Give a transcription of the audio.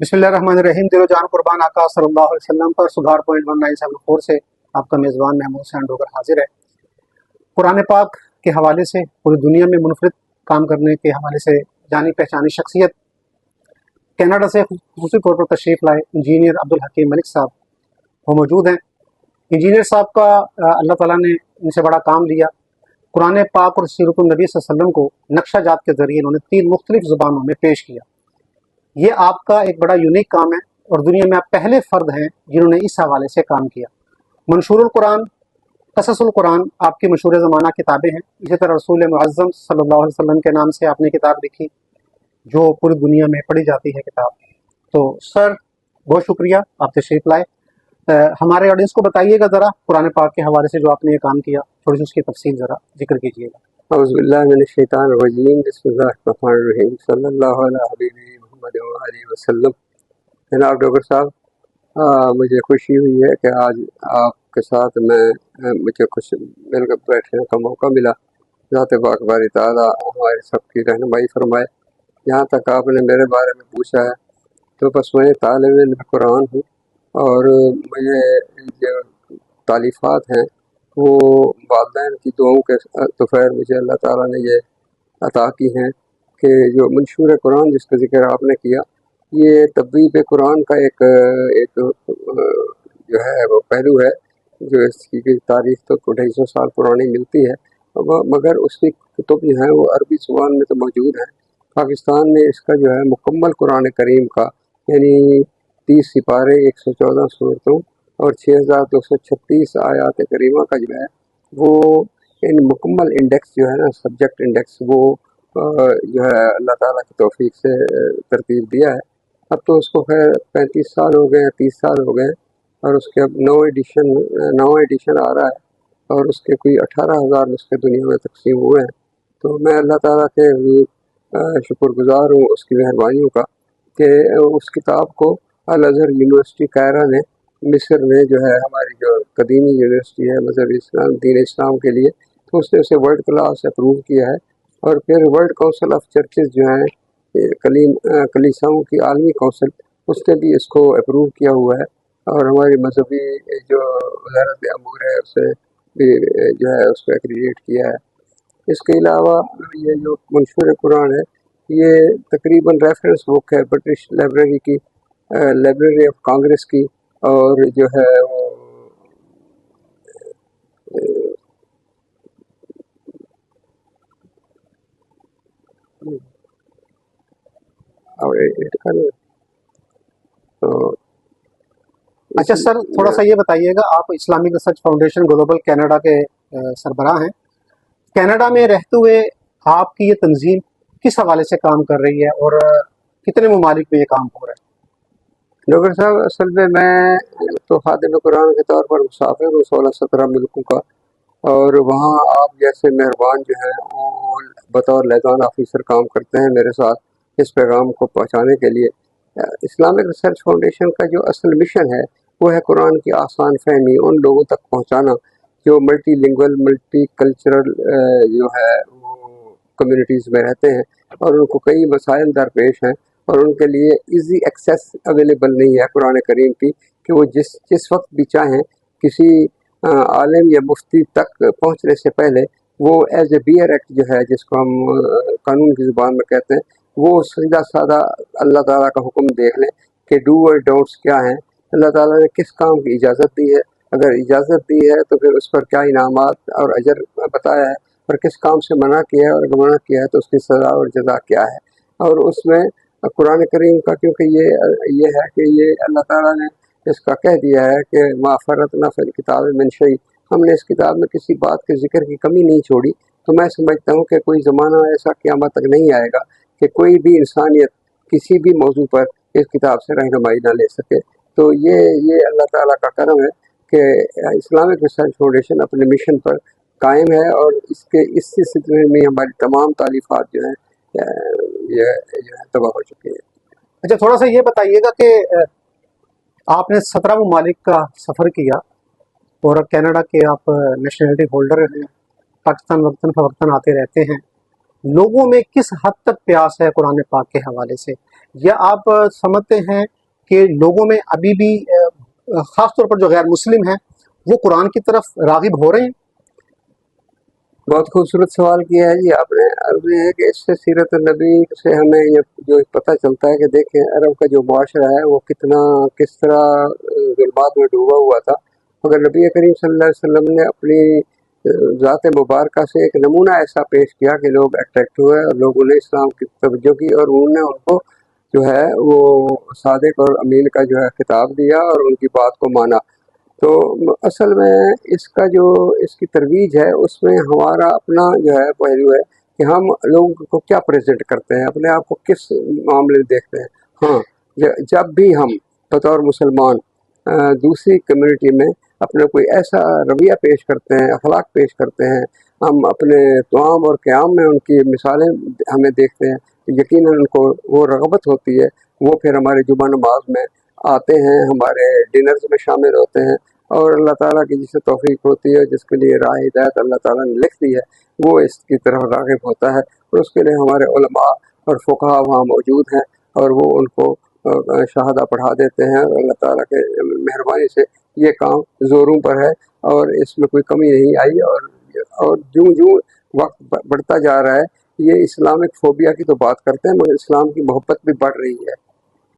بسم اللہ الرحمن الرحیم. دل و جان قربان آقا صلی اللہ علیہ وسلم پر. سدھار پوائنٹ 1974 سے آپ کا میزبان محمود حسین ڈوگر حاضر ہے. قرآن پاک کے حوالے سے پوری دنیا میں منفرد کام کرنے کے حوالے سے جانی پہچانی شخصیت کینیڈا سے خصوصی طور پر تشریف لائے انجینئر عبدالحکیم ملک صاحب وہ موجود ہیں. انجینئر صاحب کا اللہ تعالیٰ نے ان سے بڑا کام لیا. قرآن پاک اور سیرت النبی صلی اللہ علیہ وسلم کو نقشہ جات کے ذریعے انہوں نے 3 مختلف زبانوں میں پیش کیا. یہ آپ کا ایک بڑا یونیک کام ہے اور دنیا میں آپ پہلے فرد ہیں جنہوں نے اس حوالے سے کام کیا. منشور القرآن، قصص القرآن آپ کی مشہور زمانہ کتابیں ہیں. اسی طرح رسول معظم صلی اللہ علیہ وسلم کے نام سے آپ نے کتاب لکھی جو پوری دنیا میں پڑھی جاتی ہے کتاب. تو سر بہت شکریہ آپ تشریف لائے. ہمارے آڈینس کو بتائیے گا ذرا قرآن پاک کے حوالے سے جو آپ نے یہ کام کیا، تھوڑی سی اس کی تفصیل ذرا ذکر کیجیے گا. اعوذ باللہ من الشیطان الرجیم. بسم اللہ الرحمن الرحیم. صلی اللہ علیہ حبیبی محمد علیہ وسلم. جناب ڈاکٹر صاحب، مجھے خوشی ہوئی ہے کہ آج آپ کے ساتھ مجھے کچھ مل کر بیٹھنے کا موقع ملا. ذات پاک باری تعالیٰ ہمارے سب کی رہنمائی فرمائے. جہاں تک آپ نے میرے بارے میں پوچھا ہے تو بس میں طالب علم قرآن ہوں، اور مجھے جو تالیفات ہیں وہ والدین کی دعاؤں کے دوپہر مجھے اللہ تعالیٰ نے یہ عطا کی ہیں کہ جو منشور قرآن جس کا ذکر آپ نے کیا، یہ تبویب قرآن کا ایک جو ہے وہ پہلو ہے. جو اس کی تاریخ تو 250 سال پرانی ملتی ہے، مگر اس کی کتب جو ہیں وہ عربی زبان میں تو موجود ہیں. پاکستان میں اس کا جو ہے مکمل قرآن کریم کا یعنی 30 سپارے 114 صورتوں اور 6236 آیات کریمہ کا جو ہے وہ ان مکمل انڈیکس جو ہے نا، سبجیکٹ انڈیکس، وہ جو ہے اللہ تعالیٰ کی توفیق سے ترتیب دیا ہے. اب تو اس کو خیر 35 سال ہو گئے ہیں، 30 سال ہو گئے ہیں، اور اس کے اب 9 ایڈیشن آ رہا ہے، اور اس کے کوئی 18,000 نسخے دنیا میں تقسیم ہوئے ہیں. تو میں اللہ تعالیٰ کے شکر گزار ہوں اس کی مہربانیوں کا کہ اس کتاب کو الازہر یونیورسٹی قاہرہ نے مصر میں جو ہے ہماری جو قدیمی یونیورسٹی ہے مذہب اسلام دین اسلام کے لیے، تو اس نے اسے ورلڈ کلاس اپروو کیا ہے. اور پھر ورلڈ کونسل آف چرچز جو ہیں کلیساؤں کی عالمی کونسل، اس نے بھی اس کو اپروو کیا ہوا ہے، اور ہماری مذہبی جو وزارت امور ہے اسے بھی جو ہے اس کو ایکریڈیٹ کیا ہے. اس کے علاوہ یہ جو منشور قرآن ہے یہ تقریباً ریفرنس بک ہے برٹش لائبریری کی، لائبریری آف کانگریس کی، اور جو ہے وہ اچھا سر، تھوڑا سا یہ بتائیے گا، آپ Islamic research foundation global Canada کے سربراہ ہیں. کینیڈا میں رہتے ہوئے آپ کی یہ تنظیم کس حوالے سے کام کر رہی ہے اور کتنے ممالک میں یہ کام ہو رہا ہے؟ ڈاکٹر صاحب، اصل میں تو خادم قرآن کے طور پر مسافر ہوں 16-17 ملکوں کا، اور وہاں آپ جیسے مہربان جو ہیں وہ بطور لیزان آفیسر کام کرتے ہیں میرے ساتھ اس پیغام کو پہنچانے کے لیے. اسلامک ریسرچ فاؤنڈیشن کا جو اصل مشن ہے وہ ہے قرآن کی آسان فہمی ان لوگوں تک پہنچانا جو ملٹی لنگول ملٹی کلچرل جو ہے وہ کمیونٹیز میں رہتے ہیں، اور ان کو کئی مسائل درپیش ہیں، اور ان کے لیے ایزی ایکسیس اویلیبل نہیں ہے قرآن کریم کی کہ وہ جس وقت بھی چاہیں کسی عالم یا مفتی تک پہنچنے سے پہلے وہ ایز اے بیئر ایکٹ جو ہے جس کو ہم قانون کی زبان میں کہتے ہیں، وہ سیدھا سادہ اللہ تعالیٰ کا حکم دیکھ لیں کہ ڈو اور ڈونٹس کیا ہیں، اللہ تعالیٰ نے کس کام کی اجازت دی ہے، اگر اجازت دی ہے تو پھر اس پر کیا انعامات اور اجر بتایا ہے، اور کس کام سے منع کیا ہے اور اگر منع کیا ہے تو اس کی سزا اور جزا کیا ہے. اور اس میں قرآن کریم کا کیونکہ یہ ہے کہ یہ اللہ تعالیٰ نے اس کا کہہ دیا ہے کہ ما فرطنا فی الکتاب من شیء، ہم نے اس کتاب میں کسی بات کے ذکر کی کمی نہیں چھوڑی. تو میں سمجھتا ہوں کہ کوئی زمانہ ایسا قیامت تک نہیں آئے گا کہ کوئی بھی انسانیت کسی بھی موضوع پر اس کتاب سے رہنمائی نہ لے سکے. تو یہ اللہ تعالیٰ کا کرم ہے کہ اسلامک ریسرچ فاؤنڈیشن اپنے مشن پر قائم ہے، اور اس سلسلے میں ہماری تمام تالیفات جو ہیں یہ تباہ ہو چکی ہیں. اچھا، تھوڑا سا یہ بتائیے گا کہ آپ نے 17 ممالک کا سفر کیا اور کینیڈا کے آپ نیشنلٹی ہولڈر ہیں، پاکستان وقتاً فوقتاً آتے رہتے ہیں. لوگوں میں کس حد تک پیاس ہے قرآن پاک کے حوالے سے؟ یا آپ سمجھتے ہیں کہ لوگوں میں ابھی بھی خاص طور پر جو غیر مسلم ہیں وہ قرآن کی طرف راغب ہو رہے ہیں؟ بہت خوبصورت سوال کیا ہے جی آپ نے. عرض یہ ہے کہ اس سے سیرت النبی سے ہمیں یہ جو پتہ چلتا ہے کہ دیکھیں عرب کا جو معاشرہ ہے وہ کس طرح ظلمات میں ڈوبا ہوا تھا، مگر نبی کریم صلی اللہ علیہ وسلم نے اپنی ذات مبارکہ سے ایک نمونہ ایسا پیش کیا کہ لوگ اٹریکٹ ہوئے اور لوگوں نے اسلام کی توجہ کی، اور انہوں نے ان کو جو ہے وہ صادق اور امین کا جو ہے خطاب دیا اور ان کی بات کو مانا. تو اصل میں اس کی ترویج ہے، اس میں ہمارا اپنا جو ہے پہلو ہے کہ ہم لوگوں کو کیا پریزنٹ کرتے ہیں، اپنے آپ کو کس معاملے میں دیکھتے ہیں. ہاں، جب بھی ہم بطور مسلمان دوسری کمیونٹی میں اپنے کوئی ایسا رویہ پیش کرتے ہیں، اخلاق پیش کرتے ہیں، ہم اپنے قیام اور قیام میں ان کی مثالیں ہمیں دیکھتے ہیں، یقیناً ان کو وہ رغبت ہوتی ہے، وہ پھر ہمارے جمعہ نماز میں آتے ہیں، ہمارے ڈنرز میں شامل ہوتے ہیں، اور اللہ تعالیٰ کی جسے توفیق ہوتی ہے، جس کے لیے راہ ہدایت اللہ تعالیٰ نے لکھ دی ہے، وہ اس کی طرف راغب ہوتا ہے، اور اس کے لیے ہمارے علماء اور فقہاء وہاں موجود ہیں اور وہ ان کو شہادہ پڑھا دیتے ہیں. اور اللہ تعالیٰ کے مہربانی سے یہ کام زوروں پر ہے اور اس میں کوئی کمی نہیں آئی. اور جوں وقت بڑھتا جا رہا ہے، یہ اسلامک فوبیا کی تو بات کرتے ہیں مگر اسلام کی محبت بھی بڑھ رہی ہے.